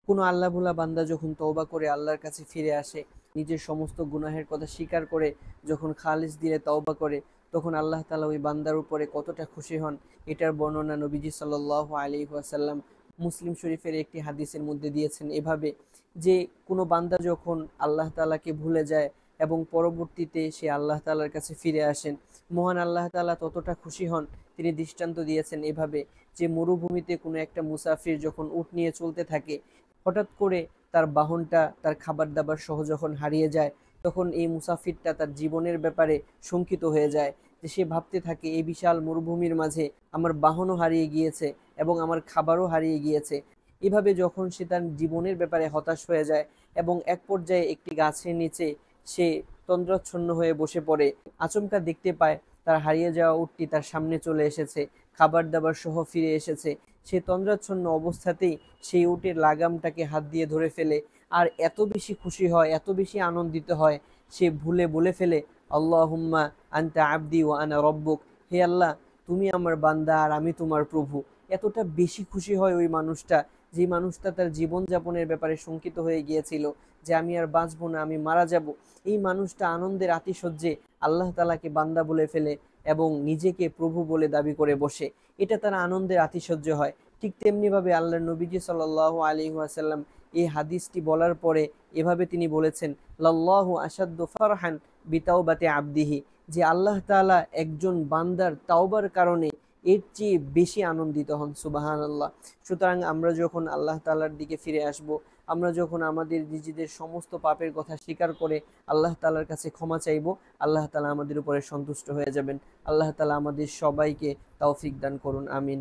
কোনো আল্লাহ ভোলা বান্দা যখন তওবা করে আল্লাহর কাছে ফিরে আসে, নিজের সমস্ত গুনাহের কথা স্বীকার করে যখন খালিস দিয়ে তওবা করে, তখন আল্লাহ তাআলা ওই বান্দার উপরে কতটা খুশি হন, এটার বর্ণনা নবীজি সাল্লাল্লাহু আলাইহি ওয়াসাল্লাম মুসলিম শরীফের একটি হাদিসের মধ্যে দিয়েছেন এভাবে, যে কোনো বান্দা যখন আল্লাহ তাআলাকে ভুলে যায় এবং পরবর্তীতে সে আল্লাহ তাআলার কাছে ফিরে আসেন, মহান আল্লাহ তাআলা ততটা খুশি হন। তিনি দৃষ্টান্ত দিয়েছেন এভাবে, যে মরুভূমিতে কোনো একটা মুসাফির যখন উট নিয়ে চলতে থাকে, হঠাৎ করে তার বাহনটা তার খাবার দাবার সহ যখন হারিয়ে যায়, তখন এই মুসাফিরটা তার জীবনের ব্যাপারে শঙ্কিত হয়ে যায়, যে সে ভাবতে থাকে এই বিশাল মরুভূমির মাঝে আমার বাহনও হারিয়ে গিয়েছে এবং আমার খাবারও হারিয়ে গিয়েছে। এভাবে যখন সে তার জীবনের ব্যাপারে হতাশ হয়ে যায় এবং এক পর্যায়ে একটি গাছের নিচে সে তন্দ্রাচ্ছন্ন হয়ে বসে পড়ে, আচমকা দেখতে পায় তার হারিয়ে যাওয়া উটটি তার সামনে চলে এসেছে, খাবার দাবার সহ ফিরে এসেছে। সে তন্দ্রাচ্ছন্ন অবস্থাতেই সেই উটের লাগামটাকে হাত দিয়ে ধরে ফেলে, আর এত বেশি খুশি হয়, এত বেশি আনন্দিত হয়, সে ভুলে বলে ফেলে, আল্লাহুম্মা আনতা আবদি ওয়া আনা রব্বুক, হে আল্লাহ তুমি আমার বান্দা আর আমি তোমার প্রভু। এতটা বেশি খুশি হয় ওই মানুষটা, যে মানুষটা তার জীবনযাপনের ব্যাপারে শঙ্কিত হয়ে গিয়েছিল, যে আমি আর বাঁচবো না, আমি মারা যাব, এই মানুষটা আনন্দের আতিশয্যে আল্লাহ তাআলাকে বান্দা বলে ফেলে এবং নিজেকে প্রভু বলে দাবি করে বসে। এটা তার আনন্দের আতিশয্য হয়। ঠিক তেমনিভাবে আল্লাহর নবীজি সাল্লাল্লাহু আলাইহি ওয়াসাল্লাম এই হাদিসটি বলার পরে এভাবে তিনি বলেছেন, লাল্লাহু আশাদ্দু ফারহান বিতাওবাতি আবদিহি, যে আল্লাহ তাআলা একজন বান্দার তাওবার কারণে এর চেয়ে বেশি আনন্দিত হন। সুবহানাল্লাহ। সুতরাং আমরা যখন আল্লাহ তাআলার দিকে ফিরে আসব, আমরা যখন আমাদের নিজেদের সমস্ত পাপের কথা স্বীকার করে আল্লাহ তাআলার কাছে ক্ষমা চাইব, আল্লাহ তাআলা আমাদের উপরে সন্তুষ্ট হয়ে যাবেন। আল্লাহ তাআলা আমাদের সবাইকে তৌফিক দান করুন, আমিন।